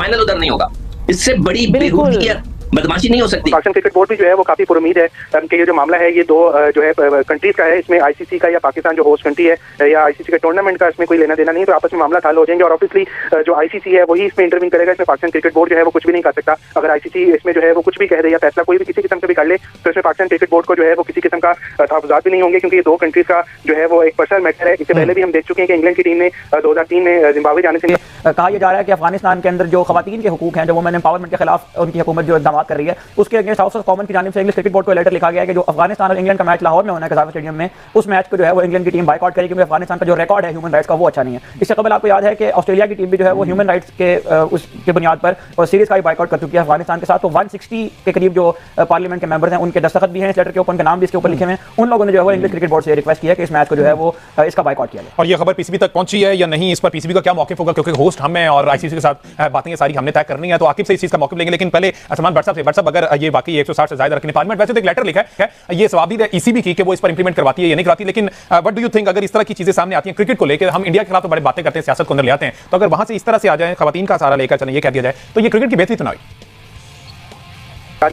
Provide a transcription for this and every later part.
Final उधर नहीं होगा। इससे बड़ी बेहूदी की बदमाशी नहीं हो सकती। पाकिस्तान क्रिकेट बोर्ड भी जो है वो काफी पुरुमीद है कि ये जो मामला है ये दो जो है कंट्रीज का है, इसमें आईसीसी का या पाकिस्तान जो होस्ट कंट्री है या आईसीसी के टूर्नामेंट का इसमें कोई लेना देना नहीं, तो आपस में मामला हल हो जाएंगे और ऑब्वियसली जो आईसीसी है वही इसमें इंटरवीन करेगा। इसमें पाकिस्तान क्रिकेट बोर्ड जो है वो कुछ भी नहीं कर सकता। अगर आईसीसी इसमें जो है वो कुछ भी कह दे या फैसला कोई भी किसी किस्म का भी कर ले तो इसमें पाकिस्तान क्रिकेट बोर्ड को जो है वो किसी किस्म का तहफुजात भी नहीं होंगे, क्योंकि ये दो कंट्रीज का जो है वो एक पर्सनल मैटर है। इससे पहले भी हम देख चुके हैं कि इंग्लैंड की टीम ने 2003 में जिम्बाब्वे जाने से कहा यह जा रहा है कि अफगानिस्तान के अंदर जो खवातीन के हुकूक हैं, जो वुमेन एम्पावरमेंट के खिलाफ उनकी हुकूमत जो इक़दाम कर रही है, उसके अगेंस्ट हाउस ऑफ कॉमन की जानिब से इंग्लिश क्रिकेट बोर्ड को लेटर लिखा गया है कि जो अफगानिस्तान और इंग्लैंड का मैच लाहौर में होना है कज़ाफ़ स्टेडियम में, उस मैच को जो है वो इंग्लैंड की टीम बाइकआउट करेगी, क्योंकि अफगानिस्तान का जो रिकॉर्ड है ह्यूमन राइट्स का वो अच्छा नहीं है। इससे कबल आपको याद है कि ऑस्ट्रेलिया की टीम भी जो है वो ह्यूमन राइट्स के उसके बुनियाद पर और सीरीज का भी बाइकआउट कर चुकी है अफगानिस्तान के साथ। तो 160 के करीब जो पार्लियामेंट के मेंबर्स हैं उनके दस्तखत भी हैं इस लेटर के ऊपर, उनके नाम भी इसके ऊपर लिखे हुए हैं। उन लोगों ने जो है वो इंग्लिश क्रिकेट बोर्ड से रिक्वेस्ट की है कि इस मैच को जो है वो इसका बाइकआउट किया जाए। और ये खबर पीसीबी तक पहुंची है या नहीं, इस पर पीसीबी का क्या मौक़िफ़ होगा, क्योंकि होस्ट हम हैं और आईसीसी के साथ बातें सारी हमने तय करनी है, तो आकिब से इस चीज़ का मौक़िफ़ लेंगे। लेकिन पहले सलमान भट्ट साहब से, अगर ये वाकई 160 से ज़्यादा रखने पार्लियामेंट, वैसे तो एक लेटर लिखा है, ये सवाल भी ईसीबी की कि वो इस पर इंप्लीमेंट करवाती है या नहीं करवाती, लेकिन व्हाट डू यू थिंक अगर इस तरह की चीजें सामने आती हैं क्रिकेट को लेकर, हम इंडिया के खिलाफ तो बड़ी बातें करते हैं, सियासत को अंदर ले आते हैं, तो अगर वहां से इस तरह से आ जाए, खवातीन का सहारा लेकर चलें, ये कह दिया जाए तो ये क्रिकेट की बेहतरी तो ना हुई।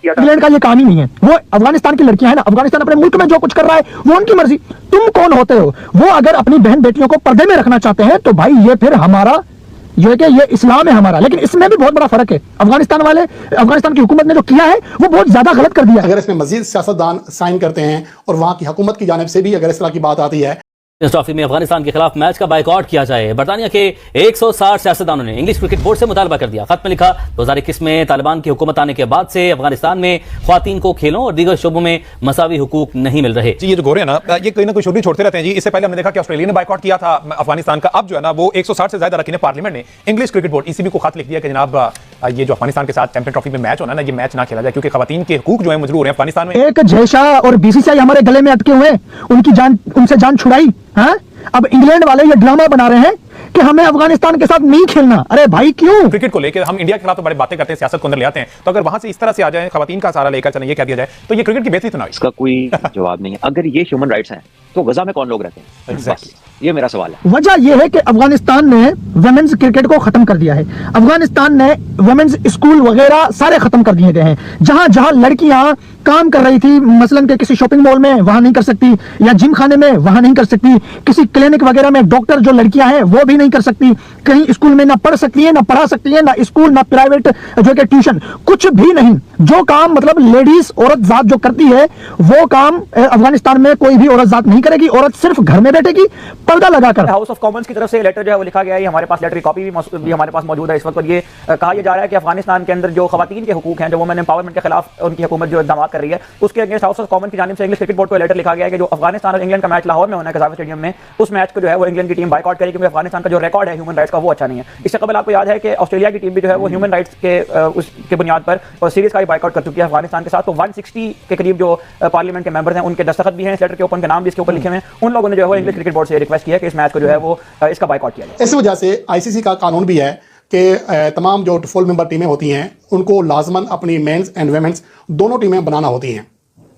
इंग्लैंड का ये काम ही नहीं है, वो अफगानिस्तान की लड़कियां हैं ना, अफगानिस्तान अपने मुल्क में जो कुछ कर रहा है वो उनकी मर्जी, तुम कौन होते हो? वो अगर अपनी बहन बेटियों को पर्दे में रखना चाहते हैं तो भाई ये फिर हमारा जो है कि ये इस्लाम है हमारा, लेकिन इसमें भी बहुत बड़ा फर्क है। अफगानिस्तान की हुकूमत ने जो किया है वो बहुत ज्यादा गलत कर दिया है। अगर इसमें मजीद सियासतदान साइन करते हैं और वहां की हुकूमत की जानिब से भी अगर इस तरह की बात आती है इस ट्रॉफी में अफगानिस्तान के खिलाफ मैच का बाइकआउट किया जाए, बरतानिया के 160 सियासतदानों ने इंग्लिश क्रिकेट बोर्ड से मुतालबा कर दिया। खत में लिखा 2021 में तालिबान की हुकूमत आने के बाद से अफगानिस्तान में ख्वातीन को खेलों और दीगर शोबों में मसावी हुकूक नहीं मिल रहे। जी, ये जो गोरे हैं ना, ये कोई ना कोई शुरू छोड़ते रहते हैं जी। इससे पहले हमने देखा कि ऑस्ट्रेलिया ने बाइकआउट किया था अफगानिस्तान का, अब जो है ना वो 160 से ज्यादा रखी पार्लियामेंट ने इंग्लिश क्रिकेट बोर्ड ईसीबी को खत लिख दिया कि जनाब ये जो अफगानिस्तान के साथ चैंपियन ट्रॉफी में मैच होना है ना, ये मैच ना खेला जाए, क्योंकि खवातीन के हुकूक जो है मजबूर हो रहे हैं अफगानिस्तान में। एक जयशा और बीसीसीआई हमारे गले में अटके हुए, उनसे जान छुड़ाई, हाँ? अब इंग्लैंड वाले ये ड्रामा बना रहे हैं कि हमें अफगानिस्तान के साथ नहीं खेलना। अरे भाई क्यों? क्रिकेट को लेकर हम इंडिया के खिलाफ तो बड़ी बातें करते हैं, सियासत को अंदर ले आते हैं, तो अगर वहां से इस तरह से आ जाए, खवातीन का सहारा लेकर चलें, ये कह दिया जाए तो ये क्रिकेट की बेहतरी तो ना हुई। इसका कोई जवाब नहीं है। अगर ये ह्यूमन राइट्स हैं तो गजा में कौन लोग रहते हैं? Exactly. ये मेरा सवाल है। वजह यह है कि अफगानिस्तान ने वुमेन्स क्रिकेट को खत्म कर दिया है। अफगानिस्तान ने वुमेन्स स्कूल वगैरह सारे खत्म कर दिए गए हैं। जहां जहां लड़कियां काम कर रही थी, मसलन के किसी शॉपिंग मॉल में, वहां नहीं कर सकती, या जिम खाने में वहां नहीं कर सकती, किसी क्लिनिक वगैरह में डॉक्टर जो लड़कियां हैं वो भी नहीं कर सकती, कहीं स्कूल में ना पढ़ सकती है, ना पढ़ा सकती है, ना स्कूल, ना प्राइवेट जो कि ट्यूशन, कुछ भी नहीं। जो काम मतलब लेडीज औरत जात जो करती है वो काम अफगानिस्तान में कोई भी औरत जात नहीं करेगी। औरत सिर्फ घर में बैठेगी पर्दा लगाकर। हाउस ऑफ कॉमन्स की तरफ से लेटर जो है वो लिखा गया है, हमारे पास लेटर की कॉपी भी हमारे पास मौजूद है इस वक्त। ये कहा यह जा रहा है कि अफगानिस्तान के अंदर जो खवातीन के हुकूक हैं, जो वुमेन एम्पावरमेंट के खिलाफ उनकी हुकूमत जो इक़दाम कर रही है, उसके अगेंस्ट हाउस ऑफ कॉमन की जानिब से इंग्लिश क्रिकेट बोर्ड को लेटर लिखा गया है कि जो अफगानिस्तान और इंग्लैंड का मैच लाहौर में होना है कज़ाफ़ स्टेडियम में, उस मैच को जो है वो इंग्लैंड की टीम बाइकआउट करेगी, क्योंकि अफगानिस्तान का जो रिकॉर्ड है ह्यूमन राइट्स का वो अच्छा नहीं है। इससे कबल आपको याद है कि ऑस्ट्रेलिया की टीम भी जो है वो ह्यूमन राइट्स के उसके बुनियाद पर और सीरीज का भी बाइकआउट कर चुकी है अफगानिस्तान के साथ। तो 160 के करीब जो पार्लियामेंट के मेंबर्स हैं उनके दस्तखत भी हैं इस लेटर के ऊपर, उनके नाम भी इसके ऊपर लिखे हुए हैं। उन लोगों ने जो है वो इंग्लिश क्रिकेट बोर्ड से रिक्वेस्ट की है कि इस मैच को जो है वो इसका बाइकआउट किया जाए। इस वजह से आईसीसी का कानून भी है कि तमाम जो फुल मेंबर टीमें होती हैं उनको लाजमन अपनी मेंस एंड वेमेंस दोनों टीमें बनाना होती हैं।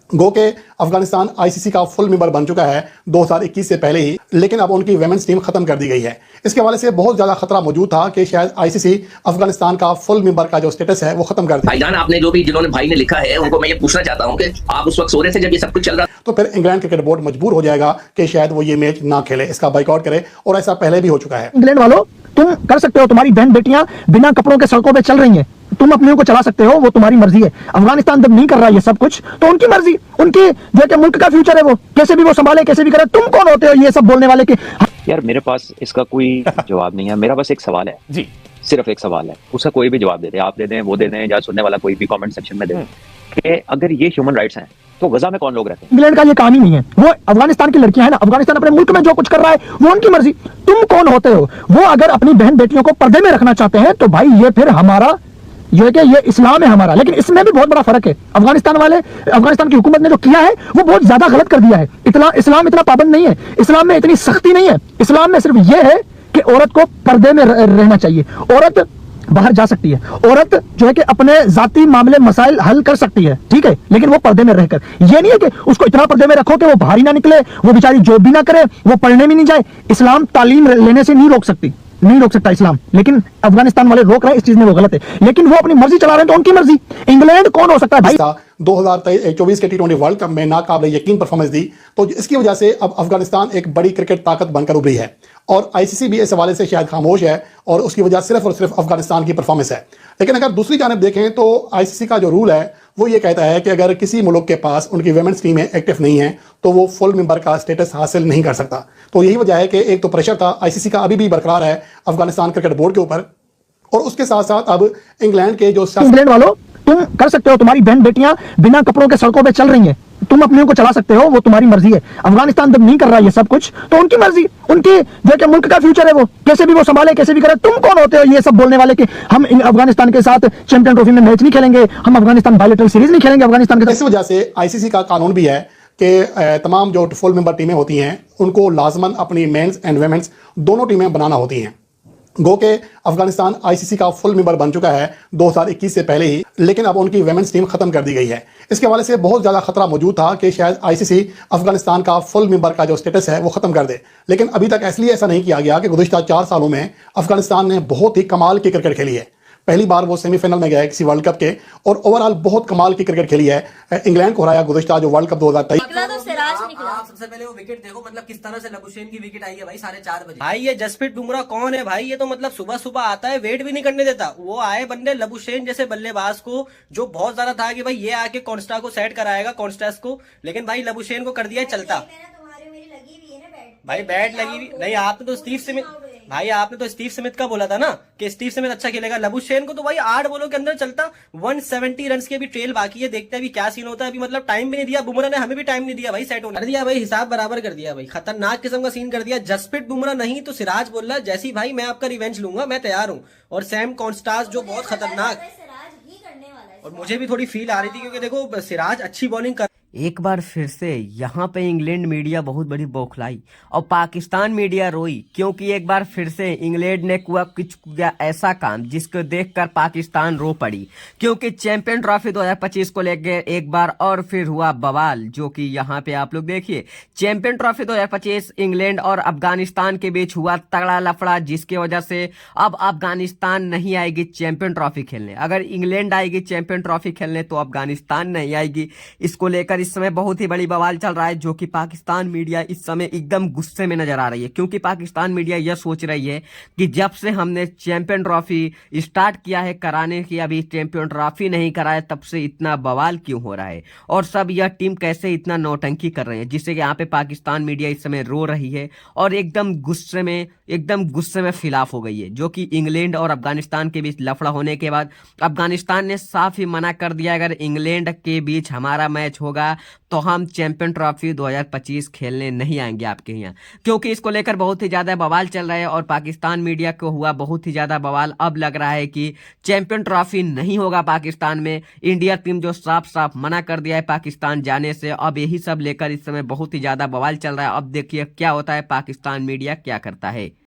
गो के अफगानिस्तान आईसीसी का फुल मेंबर बन चुका है 2021 से पहले ही, लेकिन अब उनकी वेमेंस टीम खत्म कर दी गई है। इसके हवाले से बहुत ज्यादा खतरा मौजूद था कि शायद आईसीसी अफगानिस्तान का फुल मेंबर का जो स्टेटस है वो खत्म कर दे। भाईजान, आपने जो भी जिन्होंने भाई ने लिखा है उनको मैं ये पूछना चाहता हूँ कि आप उस वक्त सो रहे थे जब ये सब कुछ चल रहा, तो फिर इंग्लैंड क्रिकेट बोर्ड मजबूर हो जाएगा कि शायद वो ये मैच ना खेले, इसका बाइकआउट करे, और ऐसा पहले भी हो चुका है। इंग्लैंड वालों, तुम कर सकते हो, तुम्हारी बहन बेटियां बिना कपड़ों के सड़कों पे चल रही हैं, तुम अपने को चला सकते हो, वो तुम्हारी मर्जी है। अफगानिस्तान जब नहीं कर रहा ये सब कुछ तो उनकी मर्जी, उनकी जो कि मुल्क का फ्यूचर है, वो कैसे भी वो संभाले, कैसे भी करे। तुम कौन होते हो ये सब बोलने वाले? कि यार मेरे पास इसका कोई जवाब नहीं है। मेरा बस एक सवाल है जी, सिर्फ एक सवाल है, उसका कोई भी जवाब दे दे, आप दे दें, वो दे दें, या सुनने वाला कोई भी कमेंट सेक्शन में दे दें कि अगर ये ह्यूमन राइट्स हैं तो गजा में कौन लोग रहते हैं? इंग्लैंड का ये काम ही नहीं है, वो अफगानिस्तान की लड़कियां हैं ना, अफगानिस्तान अपने मुल्क में जो कुछ कर रहा है वो उनकी मर्जी, तुम कौन होते हो? वो अगर अपनी बहन बेटियों को पर्दे में रखना चाहते हैं तो भाई ये फिर हमारा जो है कि ये इस्लाम है हमारा, लेकिन इसमें भी बहुत बड़ा फर्क है। अफगानिस्तान की हुकूमत ने जो किया है वो बहुत ज्यादा गलत कर दिया है। इस्लाम इतना पाबंद नहीं है, इस्लाम में इतनी सख्ती नहीं है। इस्लाम में सिर्फ ये है कि औरत को पर्दे में रहना चाहिए, औरत बाहर जा सकती है, औरत जो है कि अपने जाती मामले मसाइल हल कर सकती है, ठीक है, लेकिन वो पर्दे में रहकर। ये नहीं है कि उसको इतना पर्दे में रखो कि वो बाहर ही ना निकले, वो बेचारी जॉब भी ना करे, वो पढ़ने भी नहीं जाए। इस्लाम तालीम लेने से नहीं रोक सकती, नहीं रोक सकता इस्लाम, लेकिन अफगानिस्तान वाले रोक रहे हैं, इस चीज में वो गलत है। लेकिन वो अपनी मर्जी चला रहे हैं तो उनकी मर्जी। इंग्लैंड कौन हो सकता है भाई? 2024 के T20 वर्ल्ड कप में नाकाबिले यकीन परफॉर्मेंस दी, तो इसकी वजह से अब अफगानिस्तान एक बड़ी क्रिकेट ताकत बनकर उभरी है और आईसीसी भी इस हवाले से शायद खामोश है और उसकी वजह सिर्फ और सिर्फ अफगानिस्तान की परफॉर्मेंस है। लेकिन अगर दूसरी जानब देखें तो आईसीसी का जो रूल है वो ये कहता है कि अगर किसी मुल्क के पास उनकी वुमेन्स टीमें एक्टिव नहीं है तो वो फुल मेंबर का स्टेटस हासिल नहीं कर सकता। तो यही वजह है कि एक तो प्रेशर था आईसीसी का अभी भी बरकरार है अफगानिस्तान क्रिकेट बोर्ड के ऊपर, और उसके साथ साथ अब इंग्लैंड के जो इंग्लैंड वालों तुम कर सकते हो, तुम्हारी बहन बेटियां बिना कपड़ों के सड़कों पे चल रही हैं, तुम अपने को चला सकते हो, वो तुम्हारी मर्जी है। अफगानिस्तान जब नहीं कर रहा है ये सब कुछ तो उनकी मर्जी, उनकी जो कि मुल्क का फ्यूचर है वो कैसे भी वो संभाले, कैसे भी करे। तुम कौन होते हो ये सब बोलने वाले कि हम अफगानिस्तान के साथ चैंपियन ट्रॉफी में मैच नहीं खेलेंगे, हम अफगानिस्तान बायलैटरल सीरीज नहीं खेलेंगे अफगानिस्तान के साथ। इस वजह से आईसीसी का कानून भी है कि तमाम जो फुल मेंबर टीमें होती हैं उनको लाजमन अपनी मेंस एंड वेमेंस दोनों टीमें बनाना होती हैं। गो के अफगानिस्तान आईसीसी का फुल मेंबर बन चुका है 2021 से पहले ही, लेकिन अब उनकी वेमेंस टीम खत्म कर दी गई है। इसके हवाले से बहुत ज़्यादा खतरा मौजूद था कि शायद आईसीसी अफगानिस्तान का फुल मेंबर का जो स्टेटस है वो खत्म कर दे, लेकिन अभी तक इसलिए ऐसा नहीं किया गया कि गुज़िश्ता 4 सालों में अफगानिस्तान ने बहुत ही कमाल की क्रिकेट खेली है। पहली बार वो सेमीफाइनल में गया है किसी वर्ल्ड कप के और ओवरऑल बहुत कमाल की क्रिकेट खेली है। इंग्लैंड को हराया गुज़िश्ता जो वर्ल्ड कप 2023। आप सबसे पहले वो विकेट देखो, मतलब किस तरह से लबुशेन की विकेट आई है भाई 4:30 बजे। भाई ये जसप्रीत बुमराह कौन है भाई? ये तो मतलब सुबह सुबह आता है, वेट भी नहीं करने देता। वो आए बंदे लबुशेन जैसे बल्लेबाज को, जो बहुत ज्यादा था कि भाई ये आके कॉन्स्टा को सेट कराएगा, कॉन्स्टास को, लेकिन भाई लबुशेन को कर दिया चलता। भाई बैट लगी हुई नहीं, आपने तो स्टीव स्मिथ, भाई आपने तो स्टीव स्मिथ का बोला था ना कि स्टीव स्मिथ अच्छा खेलेगा। लबुशेन को तो भाई 8 बॉलों के अंदर चलता। 170 रन की अभी ट्रेल बाकी है, देखते हैं अभी क्या सीन होता है। अभी मतलब टाइम भी नहीं दिया बुमराह ने, हमें भी टाइम नहीं दिया भाई सेट होने। कर दिया भाई, हिसाब बराबर कर दिया भाई, खतरनाक किस्म का सीन कर दिया। जसप्रीत बुमराह नहीं तो सिराज बोल रहा जैसी भाई मैं आपका रिवेंज लूंगा, मैं तैयार हूँ। और सैम कॉन्स्टास जो बहुत खतरनाक, और मुझे भी थोड़ी फील आ रही थी क्योंकि देखो सिराज अच्छी बॉलिंग कर। एक बार फिर से यहाँ पे इंग्लैंड मीडिया बहुत बड़ी बौखलाई और पाकिस्तान मीडिया रोई, क्योंकि एक बार फिर से इंग्लैंड ने कुछ किया ऐसा काम जिसको देखकर पाकिस्तान रो पड़ी। क्योंकि चैंपियन ट्रॉफी 2025 को लेकर एक बार और फिर हुआ बवाल, जो कि यहाँ पे आप लोग देखिए। चैंपियन ट्रॉफी 2025 इंग्लैंड और अफगानिस्तान के बीच हुआ तगड़ा लफड़ा, जिसकी वजह से अब अफगानिस्तान नहीं आएगी चैंपियन ट्रॉफी खेलने। अगर इंग्लैंड आएगी चैंपियन ट्रॉफी खेलने तो अफगानिस्तान नहीं आएगी। इसको लेकर इस समय बहुत ही बड़ी बवाल चल रहा है, जो कि पाकिस्तान मीडिया इस समय एकदम गुस्से में नजर आ रही है। क्योंकि पाकिस्तान मीडिया यह सोच रही है कि जब से हमने चैंपियन ट्रॉफी स्टार्ट किया है कराने की, अभी चैंपियन ट्रॉफी नहीं कराए, तब से इतना बवाल क्यों हो रहा है और सब यह टीम कैसे इतना नौटंकी कर रहे हैं, जिससे कि यहाँ पे पाकिस्तान मीडिया इस समय रो रही है और एकदम गुस्से में खिलाफ हो गई है। जो कि इंग्लैंड और अफगानिस्तान के बीच लफड़ा होने के बाद अफगानिस्तान ने साफ ही मना कर दिया, अगर इंग्लैंड के बीच हमारा मैच होगा तो हम चैंपियन ट्रॉफी 2025 खेलने नहीं आएंगे आपके यहाँ। क्योंकि इसको लेकर बहुत ही ज्यादा बवाल चल रहा है और पाकिस्तान मीडिया को हुआ बहुत ही ज्यादा बवाल। अब लग रहा है कि चैंपियन ट्रॉफी नहीं होगा पाकिस्तान में। इंडिया टीम जो साफ साफ मना कर दिया है पाकिस्तान जाने से, अब यही सब लेकर इस समय बहुत ही ज्यादा बवाल चल रहा है। अब देखिए क्या होता है, पाकिस्तान मीडिया क्या करता है।